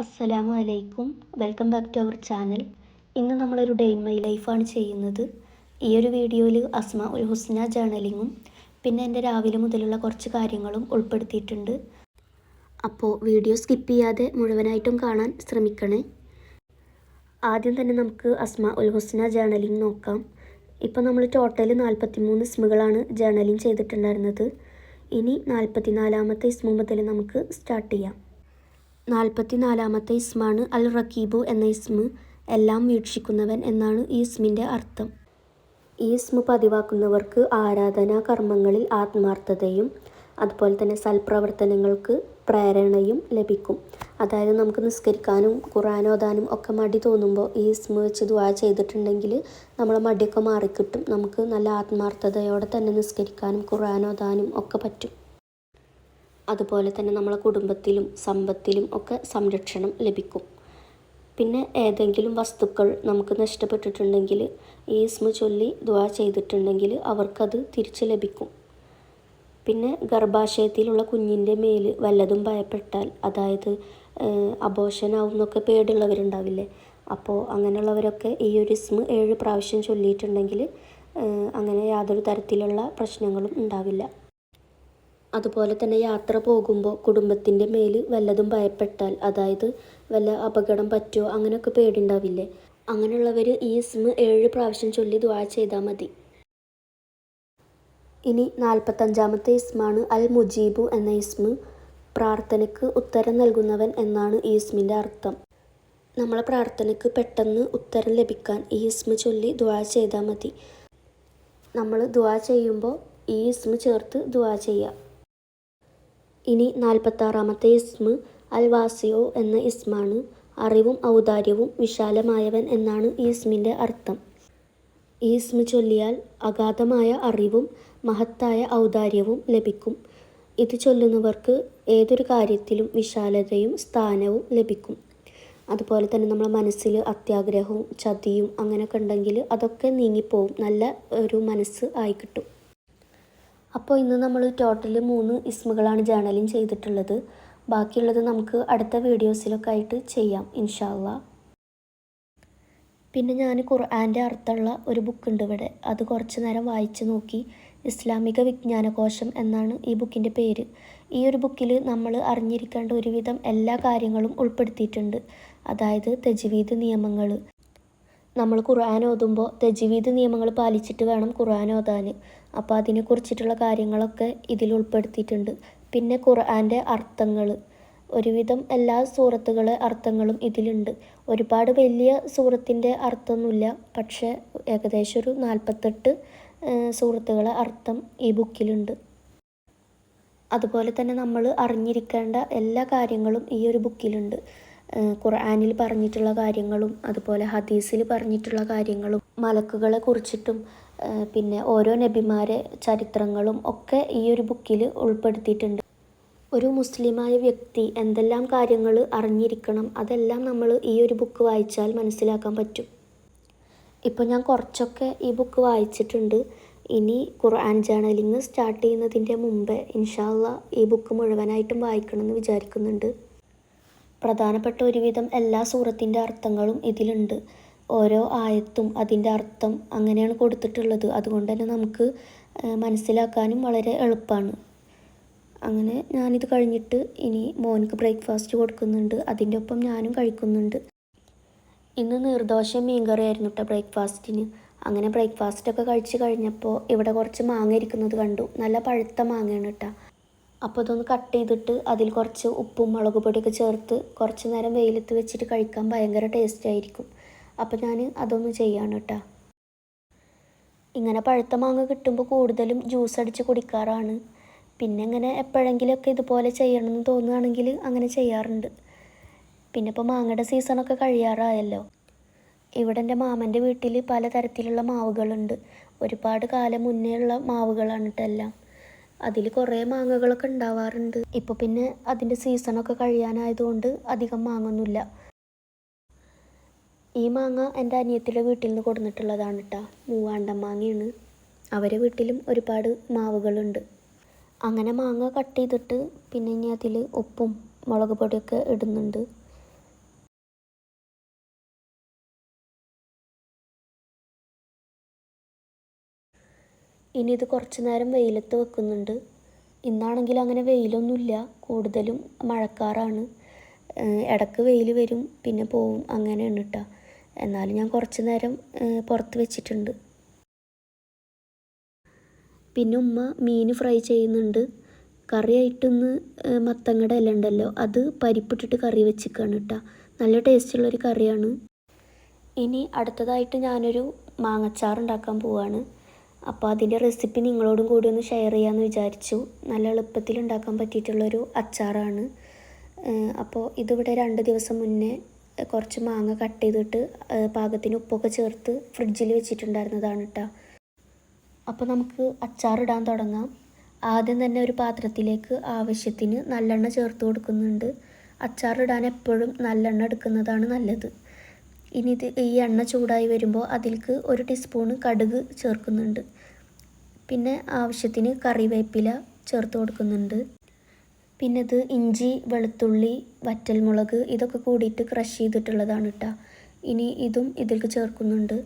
അസ്സലാമു അലൈക്കും. Welcome back to our channel. ഇന്ന് നമ്മളൊരു ഡേ ഇൻ മൈ ലൈഫാണ് ചെയ്യുന്നത്. ഈ ഒരു വീഡിയോയിൽ അസ്മാ ഉൽ ഹുസ്ന ജേർണലിങ്ങും പിന്നെ എൻ്റെ രാവിലെ മുതലുള്ള കുറച്ച് കാര്യങ്ങളും ഉൾപ്പെടുത്തിയിട്ടുണ്ട്. അപ്പോൾ വീഡിയോ സ്കിപ്പ് ചെയ്യാതെ മുഴുവനായിട്ടും കാണാൻ ശ്രമിക്കണേ. ആദ്യം തന്നെ നമുക്ക് അസ്മാ ഉൽ ഹുസ്ന ജേർണലിംഗ് നോക്കാം. ഇപ്പോൾ നമ്മൾ ടോട്ടൽ 43 ഇസ്മുകളാണ് ജേർണലിംഗ് ചെയ്തിട്ടുണ്ടായിരുന്നത്. ഇനി 44ാമത്തെ ഇസ്മു മുതൽ നമുക്ക് സ്റ്റാർട്ട് ചെയ്യാം. 44ാമത്തെ ഇസ്മാണ് അൽ റക്കീബു എന്ന ഇസ്മ്. എല്ലാം വീക്ഷിക്കുന്നവൻ എന്നാണ് ഈ ഇസ്മിൻ്റെ അർത്ഥം. ഈ ഇസ്മ് പതിവാക്കുന്നവർക്ക് ആരാധനാ കർമ്മങ്ങളിൽ ആത്മാർത്ഥതയും അതുപോലെ തന്നെ സൽപ്രവർത്തനങ്ങൾക്ക് പ്രേരണയും ലഭിക്കും. അതായത് നമുക്ക് നിസ്കരിക്കാനും ഖുർആൻ ഓതാനും ഒക്കെ മടി തോന്നുമ്പോൾ ഈ ഇസ്മ് വെച്ച് ദുആ ചെയ്തിട്ടുണ്ടെങ്കിൽ നമ്മളെ മടിയൊക്കെ മാറിക്കിട്ടും. നമുക്ക് നല്ല ആത്മാർത്ഥതയോടെ തന്നെ നിസ്കരിക്കാനും ഖുർആൻ ഓതാനും ഒക്കെ പറ്റും. അതുപോലെ തന്നെ നമ്മളെ കുടുംബത്തിലും സമ്പത്തിലും ഒക്കെ സംരക്ഷണം ലഭിക്കും. പിന്നെ ഏതെങ്കിലും വസ്തുക്കൾ നമുക്ക് നഷ്ടപ്പെട്ടിട്ടുണ്ടെങ്കിൽ ഈ ഇസ്മു ചൊല്ലി ദുആ ചെയ്തിട്ടുണ്ടെങ്കിൽ അവർക്കത് തിരിച്ചു ലഭിക്കും. പിന്നെ ഗർഭാശയത്തിലുള്ള കുഞ്ഞിൻ്റെ മേൽ വല്ലതും ഭയപ്പെട്ടാൽ, അതായത് അബോർഷനാവും എന്നൊക്കെ പേടിയുള്ളവരുണ്ടാവില്ലേ, അപ്പോൾ അങ്ങനെയുള്ളവരൊക്കെ ഈ ഒരു ഇസ്മു 7 പ്രാവശ്യം ചൊല്ലിയിട്ടുണ്ടെങ്കിൽ അങ്ങനെ യാതൊരു തരത്തിലുള്ള പ്രശ്നങ്ങളും ഉണ്ടാവില്ല. അതുപോലെ തന്നെ യാത്ര പോകുമ്പോൾ കുടുംബത്തിൻ്റെ മേൽ വല്ലതും ഭയപ്പെട്ടാൽ, അതായത് വല്ല അപകടം പറ്റുമോ അങ്ങനെയൊക്കെ പേടിയുണ്ടാവില്ലേ, അങ്ങനെയുള്ളവർ ഈ ഇസ്മ് 7 പ്രാവശ്യം ചൊല്ലി ദുആ ചെയ്താൽ മതി. ഇനി 45ാമത്തെ ഇസ്മാണ് അൽ മുജീബു എന്ന ഇസ്മ്. പ്രാർത്ഥനയ്ക്ക് ഉത്തരം നൽകുന്നവൻ എന്നാണ് ഈ ഇസ്മിൻ്റെ അർത്ഥം. നമ്മളെ പ്രാർത്ഥനയ്ക്ക് പെട്ടെന്ന് ഉത്തരം ലഭിക്കാൻ ഈ ഇസ്മ് ചൊല്ലി ദുആ ചെയ്താൽ മതി. നമ്മൾ ദുആ ചെയ്യുമ്പോൾ ഈ ഇസ്മ് ചേർത്ത് ദുആ ചെയ്യുക. ഇനി 46ാമത്തെ ഇസ്മ് അൽ വാസിഉ എന്ന ഇസ്മാണ്. അറിവും ഔദാര്യവും വിശാലമായവൻ എന്നാണ് ഈ ഇസ്മിൻ്റെ അർത്ഥം. ഈ ഇസ്മ് ചൊല്ലിയാൽ അഗാധമായ അറിവും മഹത്തായ ഔദാര്യവും ലഭിക്കും. ഇത് ചൊല്ലുന്നവർക്ക് ഏതൊരു കാര്യത്തിലും വിശാലതയും സ്ഥാനവും ലഭിക്കും. അതുപോലെ തന്നെ നമ്മളെ മനസ്സിൽ അത്യാഗ്രഹവും ചതിയും അങ്ങനെയൊക്കെ ഉണ്ടെങ്കിൽ അതൊക്കെ നീങ്ങിപ്പോവും. നല്ല ഒരു മനസ്സ് ആയി കിട്ടും. അപ്പോൾ ഇന്ന് നമ്മൾ ടോട്ടൽ 3 ഇസ്മുകളാണ് ജേർണലിംഗ് ചെയ്തിട്ടുള്ളത്. ബാക്കിയുള്ളത് നമുക്ക് അടുത്ത വീഡിയോസിലൊക്കെ ആയിട്ട് ചെയ്യാം ഇൻഷാ അല്ലാഹ്. പിന്നെ ഞാൻ ഖുർആൻ്റെ അർത്ഥമുള്ള ഒരു ബുക്കുണ്ട് ഇവിടെ. അത് കുറച്ച് നേരം വായിച്ച് നോക്കി. ഇസ്ലാമിക വിജ്ഞാനകോശം എന്നാണ് ഈ ബുക്കിൻ്റെ പേര്. ഈ ഒരു ബുക്കിൽ നമ്മൾ അറിഞ്ഞിരിക്കേണ്ട ഒരുവിധം എല്ലാ കാര്യങ്ങളും ഉൾപ്പെടുത്തിയിട്ടുണ്ട്. അതായത് തജ്വീദ് നിയമങ്ങൾ. നമ്മൾ ഖുർആൻ ഓതുമ്പോൾ തജ്വീദ് നിയമങ്ങൾ പാലിച്ചിട്ട് വേണം ഖുർആൻ ഓതാൻ. അപ്പോൾ അതിനെക്കുറിച്ചിട്ടുള്ള കാര്യങ്ങളൊക്കെ ഇതിൽ ഉൾപ്പെടുത്തിയിട്ടുണ്ട്. പിന്നെ ഖുർആൻ്റെ അർത്ഥങ്ങൾ, ഒരുവിധം എല്ലാ സൂറത്തുകളെ അർത്ഥങ്ങളും ഇതിലുണ്ട്. ഒരുപാട് വലിയ സൂറത്തിൻ്റെ അർത്ഥമൊന്നുമില്ല, പക്ഷേ ഏകദേശം ഒരു 48 സൂറത്തുകളെ അർത്ഥം ഈ ബുക്കിലുണ്ട്. അതുപോലെ തന്നെ നമ്മൾ അറിഞ്ഞിരിക്കേണ്ട എല്ലാ കാര്യങ്ങളും ഈ ഒരു ബുക്കിലുണ്ട്. ഖുർആനിൽ പറഞ്ഞിട്ടുള്ള കാര്യങ്ങളും അതുപോലെ ഹദീസിൽ പറഞ്ഞിട്ടുള്ള കാര്യങ്ങളും മലക്കുകളെ കുറിച്ചിട്ടും പിന്നെ ഓരോ നബിമാരെ ചരിത്രങ്ങളും ഒക്കെ ഈ ഒരു ബുക്കിൽ ഉൾപ്പെടുത്തിയിട്ടുണ്ട്. ഒരു മുസ്ലിമായ വ്യക്തി എന്തെല്ലാം കാര്യങ്ങൾ അറിഞ്ഞിരിക്കണം അതെല്ലാം നമ്മൾ ഈ ഒരു ബുക്ക് വായിച്ചാൽ മനസ്സിലാക്കാൻ പറ്റും. ഇപ്പോൾ ഞാൻ കുറച്ചൊക്കെ ഈ ബുക്ക് വായിച്ചിട്ടുണ്ട്. ഇനി ഖുർആൻ ജേർണലിംഗ് സ്റ്റാർട്ട് ചെയ്യുന്നതിൻ്റെ മുമ്പേ ഇൻഷാ അല്ലാഹ് ഈ ബുക്ക് മുഴുവനായിട്ടും വായിക്കണമെന്ന് വിചാരിക്കുന്നുണ്ട്. പ്രധാനപ്പെട്ട ഒരുവിധം എല്ലാ സൂറത്തിൻ്റെ അർത്ഥങ്ങളും ഇതിലുണ്ട്. ഓരോ ആയത്തും അതിൻ്റെ അർത്ഥം അങ്ങനെയാണ് കൊടുത്തിട്ടുള്ളത്. അതുകൊണ്ട് തന്നെ നമുക്ക് മനസ്സിലാക്കാനും വളരെ എളുപ്പമാണ്. അങ്ങനെ ഞാനിത് കഴിഞ്ഞിട്ട് ഇനി മോനിക്ക് ബ്രേക്ക്ഫാസ്റ്റ് കൊടുക്കുന്നുണ്ട്. അതിൻ്റെ ഒപ്പം ഞാനും കഴിക്കുന്നുണ്ട്. ഇന്ന് നീർദോശയും മീൻകറിയായിരുന്നു കേട്ടോ ബ്രേക്ക്ഫാസ്റ്റിന്. അങ്ങനെ ബ്രേക്ക്ഫാസ്റ്റൊക്കെ കഴിച്ച് കഴിഞ്ഞപ്പോൾ ഇവിടെ കുറച്ച് മാങ്ങ ഇരിക്കുന്നത് കണ്ടു. നല്ല പഴുത്ത മാങ്ങയാണ് കേട്ടോ. അപ്പോൾ ഇതൊന്ന് കട്ട് ചെയ്തിട്ട് അതിൽ കുറച്ച് ഉപ്പും മുളക് പൊടിയൊക്കെ ചേർത്ത് കുറച്ച് നേരം വെയിലത്ത് വെച്ചിട്ട് കഴിക്കാൻ ഭയങ്കര ടേസ്റ്റ് ആയിരിക്കും. അപ്പോൾ ഞാൻ അതൊന്ന് ചെയ്യാണ് കേട്ടോ. ഇങ്ങനെ പഴുത്ത മാങ്ങ കിട്ടുമ്പോൾ കൂടുതലും ജ്യൂസ് അടിച്ച് കുടിക്കാറാണ്. പിന്നെ ഇങ്ങനെ എപ്പോഴെങ്കിലുമൊക്കെ ഇതുപോലെ ചെയ്യണമെന്ന് തോന്നുകയാണെങ്കിൽ അങ്ങനെ ചെയ്യാറുണ്ട്. പിന്നെ ഇപ്പോൾ മാങ്ങയുടെ സീസണൊക്കെ കഴിയാറായല്ലോ. ഇവിടെ എൻ്റെ മാമൻ്റെ വീട്ടിൽ പലതരത്തിലുള്ള മാവുകളുണ്ട്. ഒരുപാട് കാലം മുന്നേ ഉള്ള മാവുകളാണ് കേട്ടോ എല്ലാം. അതിൽ കുറേ മാങ്ങകളൊക്കെ ഉണ്ടാവാറുണ്ട്. ഇപ്പോൾ പിന്നെ അതിൻ്റെ സീസണൊക്കെ കഴിയാനായതുകൊണ്ട് അധികം മാങ്ങൊന്നുമില്ല. ഈ മാങ്ങ എൻ്റെ അനിയത്തിയുടെ വീട്ടിൽ നിന്ന് കൊടുന്നിട്ടുള്ളതാണ് കേട്ടോ. മൂവാണ്ടൻ മാങ്ങയാണ്. അവരെ വീട്ടിലും ഒരുപാട് മാവുകളുണ്ട്. അങ്ങനെ മാങ്ങ കട്ട് ചെയ്തിട്ട് പിന്നെ ഇനി അതിൽ ഉപ്പും മുളക് പൊടിയൊക്കെ ഇടുന്നുണ്ട്. ഇനി ഇത് കുറച്ച് നേരം വെയിലത്ത് വെക്കുന്നുണ്ട്. ഇന്നാണെങ്കിൽ അങ്ങനെ വെയിലൊന്നുമില്ല, കൂടുതലും മഴക്കാറാണ്. ഇടയ്ക്ക് വെയിൽ വരും പിന്നെ പോവും, അങ്ങനെയാണ് കേട്ടോ. എന്നാലും ഞാൻ കുറച്ച് നേരം പുറത്ത് വെച്ചിട്ടുണ്ട്. പിന്നെ ഉമ്മ മീൻ ഫ്രൈ ചെയ്യുന്നുണ്ട്. കറിയായിട്ടൊന്ന് മത്തങ്ങയുടെ ഇല ഉണ്ടല്ലോ, അത് പരിപ്പിട്ടിട്ട് കറി വെച്ചിക്കാണ് കേട്ടോ. നല്ല ടേസ്റ്റുള്ളൊരു കറിയാണ്. ഇനി അടുത്തതായിട്ട് ഞാനൊരു മാങ്ങച്ചാർ ഉണ്ടാക്കാൻ പോവാണ്. അപ്പോൾ അതിൻ്റെ റെസിപ്പി നിങ്ങളോടും കൂടി ഒന്ന് ഷെയർ ചെയ്യാമെന്ന് വിചാരിച്ചു. നല്ല എളുപ്പത്തിൽ ഉണ്ടാക്കാൻ പറ്റിയിട്ടുള്ളൊരു അച്ചാറാണ്. അപ്പോൾ ഇതിവിടെ 2 ദിവസം മുന്നേ കുറച്ച് മാങ്ങ കട്ട് ചെയ്തിട്ട് പാകത്തിന് ഉപ്പൊക്കെ ചേർത്ത് ഫ്രിഡ്ജിൽ വെച്ചിട്ടുണ്ടായിരുന്നതാണ് കേട്ടോ. അപ്പോൾ നമുക്ക് അച്ചാറിടാൻ തുടങ്ങാം. ആദ്യം തന്നെ ഒരു പാത്രത്തിലേക്ക് ആവശ്യത്തിന് നല്ലെണ്ണ ചേർത്ത് കൊടുക്കുന്നുണ്ട്. അച്ചാറിടാൻ എപ്പോഴും നല്ലെണ്ണ എടുക്കുന്നതാണ് നല്ലത്. ഇനി ഈ എണ്ണ ചൂടായി വരുമ്പോൾ അതിലേക്ക് 1 ടീസ്പൂണ് കടുക് ചേർക്കുന്നുണ്ട്. പിന്നെ ആവശ്യത്തിന് കറിവേപ്പില ചേർത്ത് കൊടുക്കുന്നുണ്ട്. പിന്നെ ഇത് ഇഞ്ചി, വെളുത്തുള്ളി, വറ്റൽമുളക് ഇതൊക്കെ കൂടിയിട്ട് ക്രഷ് ചെയ്തിട്ടുള്ളതാണ് കേട്ടോ. ഇനി ഇതും ഇതിലേക്ക് ചേർക്കുന്നുണ്ട്.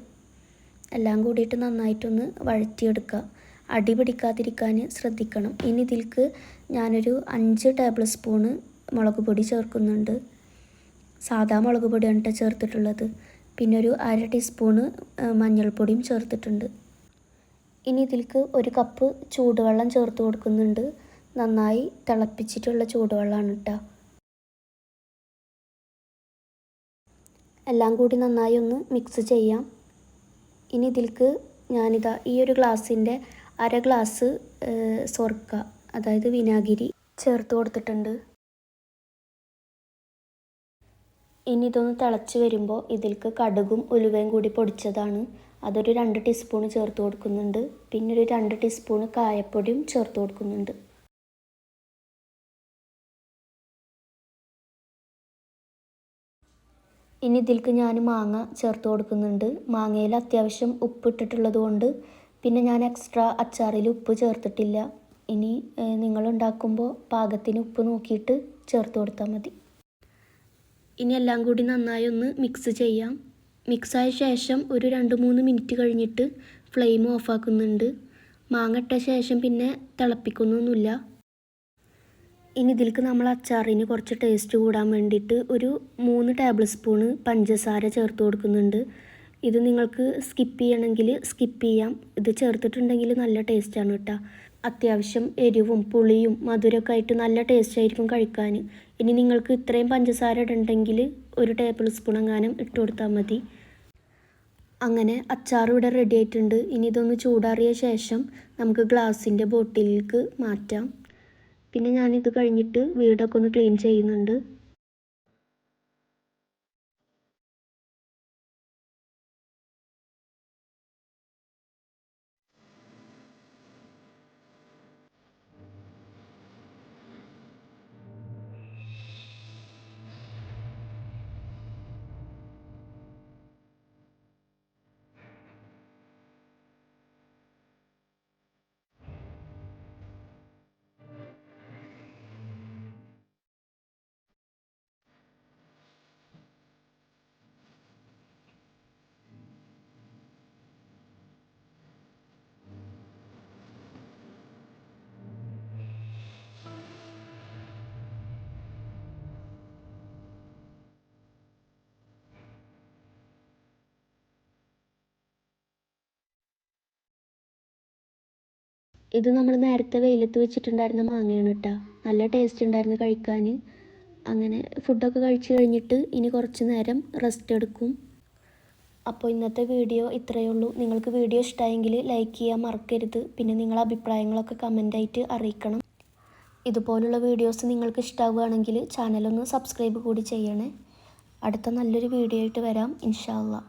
എല്ലാം കൂടിയിട്ട് നന്നായിട്ടൊന്ന് വഴറ്റിയെടുക്കുക. അടി പിടിക്കാതിരിക്കാൻ ശ്രദ്ധിക്കണം. ഇനി ഇതിലേക്ക് ഞാനൊരു 5 ടേബിൾ സ്പൂണ് മുളക് പൊടി ചേർക്കുന്നുണ്ട്. സാദാ മുളക് പൊടിയാണ് കേട്ടോ ചേർത്തിട്ടുള്ളത്. പിന്നെ ഒരു 1/2 ടീസ്പൂണ് മഞ്ഞൾപ്പൊടിയും ചേർത്തിട്ടുണ്ട്. ഇനി ഇതിലേക്ക് 1 കപ്പ് ചൂടുവെള്ളം ചേർത്ത് കൊടുക്കുന്നുണ്ട്. നന്നായി തിളപ്പിച്ചിട്ടുള്ള ചൂടുവെള്ളമാണ് കേട്ടോ. എല്ലാം കൂടി നന്നായി ഒന്ന് മിക്സ് ചെയ്യാം. ഇനി ഇതിലേക്ക് ഞാനിതാ ഈ ഒരു ഗ്ലാസിൻ്റെ 1/2 ഗ്ലാസ് സൊർക്ക, അതായത് വിനാഗിരി ചേർത്ത് കൊടുത്തിട്ടുണ്ട്. ഇനി ഇതൊന്ന് തിളച്ച് വരുമ്പോൾ ഇതിലേക്ക് കടുകും ഉലുവയും കൂടി പൊടിച്ചതാണ്, അതൊരു 2 ടീസ്പൂണ് ചേർത്ത് കൊടുക്കുന്നുണ്ട്. പിന്നെ ഒരു 2 ടീസ്പൂണ് കായപ്പൊടിയും ചേർത്ത് കൊടുക്കുന്നുണ്ട്. ഇനി ഇതിലേക്ക് ഞാൻ മാങ്ങ ചേർത്ത് കൊടുക്കുന്നുണ്ട്. മാങ്ങയിൽ അത്യാവശ്യം ഉപ്പ് ഇട്ടിട്ടുള്ളത് കൊണ്ട് പിന്നെ ഞാൻ എക്സ്ട്രാ അച്ചാറിൽ ഉപ്പ് ചേർത്തിട്ടില്ല. ഇനി നിങ്ങളുണ്ടാക്കുമ്പോൾ പാകത്തിന് ഉപ്പ് നോക്കിയിട്ട് ചേർത്ത് കൊടുത്താൽ മതി. ഇനി എല്ലാം കൂടി നന്നായി ഒന്ന് മിക്സ് ചെയ്യാം. മിക്സായ ശേഷം ഒരു 2-3 മിനിറ്റ് കഴിഞ്ഞിട്ട് ഫ്ലെയിം ഓഫാക്കുന്നുണ്ട്. മാങ്ങ ഇട്ട ശേഷം പിന്നെ തിളപ്പിക്കുന്നൊന്നുമില്ല. ഇനി ഇതിലേക്ക് നമ്മൾ അച്ചാറിന് കുറച്ച് ടേസ്റ്റ് കൂടാൻ വേണ്ടിയിട്ട് ഒരു 3 ടേബിൾ സ്പൂണ് പഞ്ചസാര ചേർത്ത് കൊടുക്കുന്നുണ്ട്. ഇത് നിങ്ങൾക്ക് സ്കിപ്പ് ചെയ്യണമെങ്കിൽ സ്കിപ്പ് ചെയ്യാം. ഇത് ചേർത്തിട്ടുണ്ടെങ്കിൽ നല്ല ടേസ്റ്റാണ് കേട്ടോ. അത്യാവശ്യം എരിവും പുളിയും മധുരമൊക്കെ ആയിട്ട് നല്ല ടേസ്റ്റ് ആയിരിക്കും കഴിക്കാൻ. ഇനി നിങ്ങൾക്ക് ഇത്രയും പഞ്ചസാര ഇടണ്ടെങ്കിൽ 1 ടേബിൾ സ്പൂൺ എങ്ങാനും ഇട്ട് കൊടുത്താൽ മതി. അങ്ങനെ അച്ചാർ ഇവിടെ റെഡി ആയിട്ടുണ്ട്. ഇനി ഇതൊന്ന് ചൂടാറിയ ശേഷം നമുക്ക് ഗ്ലാസിൻ്റെ ബോട്ടിലേക്ക് മാറ്റാം. പിന്നെ ഞാനിത് കഴിഞ്ഞിട്ട് വീടൊക്കെ ഒന്ന് ക്ലീൻ ചെയ്യുന്നുണ്ട്. ഇത് നമ്മൾ നേരത്തെ വെയിലത്ത് വെച്ചിട്ടുണ്ടായിരുന്ന മാങ്ങയാണ് കേട്ടോ. നല്ല ടേസ്റ്റ് ഉണ്ടായിരുന്നു കഴിക്കാൻ. അങ്ങനെ ഫുഡൊക്കെ കഴിച്ച് കഴിഞ്ഞിട്ട് ഇനി കുറച്ച് നേരം റെസ്റ്റ് എടുക്കും. അപ്പോൾ ഇന്നത്തെ വീഡിയോ ഇത്രയേ ഉള്ളൂ. നിങ്ങൾക്ക് വീഡിയോ ഇഷ്ടമായെങ്കിൽ ലൈക്ക് ചെയ്യാൻ മറക്കരുത്. പിന്നെ നിങ്ങളുടെ അഭിപ്രായങ്ങളൊക്കെ കമൻ്റായിട്ട് അറിയിക്കണം. ഇതുപോലുള്ള വീഡിയോസ് നിങ്ങൾക്ക് ഇഷ്ടമാവുകയാണെങ്കിൽ ചാനലൊന്ന് സബ്സ്ക്രൈബ് കൂടി ചെയ്യണേ. അടുത്ത നല്ലൊരു വീഡിയോ ആയിട്ട് വരാം ഇൻഷാ അല്ലാ.